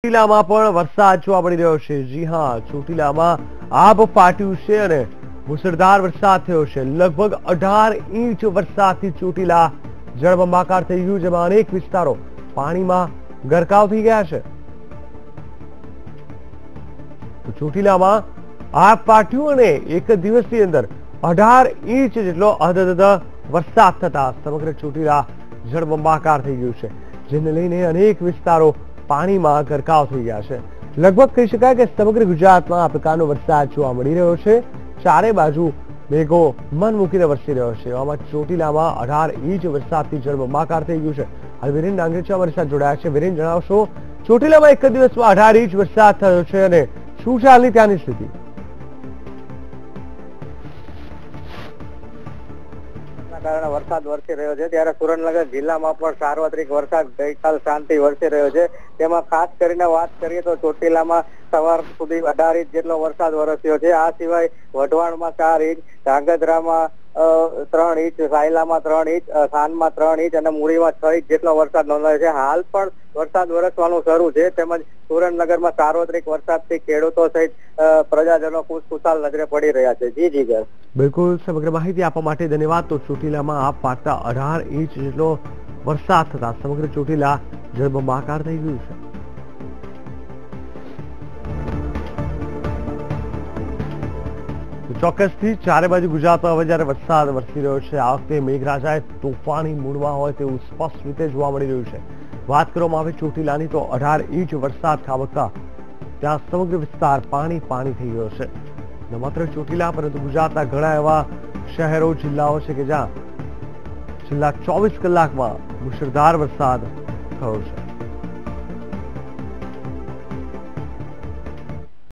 ચોટીલામાં પણ વરસાદ જોવા મળી રહ્યો છે। જી હા, ચોટીલામાં આબ ફાટ્યું છે અને મુસળધાર વરસાદ થયો છે। લગભગ 18 ઇંચ વરસાદથી ચોટીલા જળબંબાકાર થઈ ગયું, જેમાં અનેક વિસ્તારો પાણીમાં ગરકાવ થઈ ગયા છે। ચોટીલામાં આબ ફાટ્યું અને એક દિવસની અંદર 18 ઇંચ જેટલો વરસાદ થતા સમગ્ર ચોટીલા જળબંબાકાર થઈ ગયું છે, જેને લઈને અનેક વિસ્તારો પાણીમાં ગરકાવ થઈ ગયા છે। લગભગ કહી શકાય કે સમગ્ર ગુજરાતમાં આ પ્રકારનો વરસાદ જોવા મળી રહ્યો છે। ચારે બાજુ મેઘો મન મૂકીને વરસી રહ્યો છે। એવામાં ચોટીલામાં 18 ઇંચ વરસાદથી જળબંબાકાર થઈ ગયું છે। હાલ વિરેન નાંગરેચા અમારી સાથે જોડાયા છે। વિરેન, જણાવશો ચોટીલામાં એક જ દિવસમાં 18 ઇંચ વરસાદ થયો છે અને શું છે હાલની ત્યાંની સ્થિતિ? કારણે વરસાદ વરસી રહ્યો છે, ત્યારે સુરેન્દ્રનગર જિલ્લામાં પણ સાર્વત્રિક વરસાદ ગઈકાલ સાંજથી વરસી રહ્યો છે। તેમાં ખાસ કરીને વાત કરીએ તો ચોટીલામાં સવાર સુધી 18 ઇંચ જેટલો વરસાદ વરસ્યો છે। આ સિવાય વઢવાણમાં 4 ઇંચ, ધાંગધ્રામાં 3 ઇંચ, સાયલામાં 3 ઇંચ, થાનમાં 3 ઇંચ અને મૂળીમાં 6 ઇંચ જેટલો વરસાદ નોંધાયો છે। હાલ પણ વરસાદ વરસવાનું શરૂ છે, તેમજ સુરેન્દ્રનગરમાં સાર્વત્રિક વરસાદથી ખેડૂતો સહિત પ્રજાજનો ખુશખુશાલ નજરે પડી રહ્યા છે। જી જીગર, બિલકુલ, સમગ્ર માહિતી આપવા માટે ધન્યવાદ। તો ચોટીલામાં આબ ફાટતા 18 ઇંચ જેટલો વરસાદ થતા સમગ્ર ચોટીલા જળબંબાકાર થઈ ગયું છે। ચોક્કસથી ચારે બાજુ ગુજરાતમાં હવે જ્યારે વરસાદ વરસી રહ્યો છે, આ વખતે મેઘરાજાએ તોફાની મૂડમાં હોય તેવું સ્પષ્ટ રીતે જોવા મળી રહ્યું છે। વાત કરવામાં આવે ચોટીલાની તો 18 ઇંચ વરસાદ ખાબકતા ત્યાં સમગ્ર વિસ્તાર પાણી થઈ ગયો છે। ન માત્ર ચોટીલા પરંતુ ગુજરાતના ઘણા એવા શહેરો, જિલ્લાઓ છે કે જ્યાં છેલ્લા 24 કલાકમાં મુશળધાર વરસાદ થયો છે।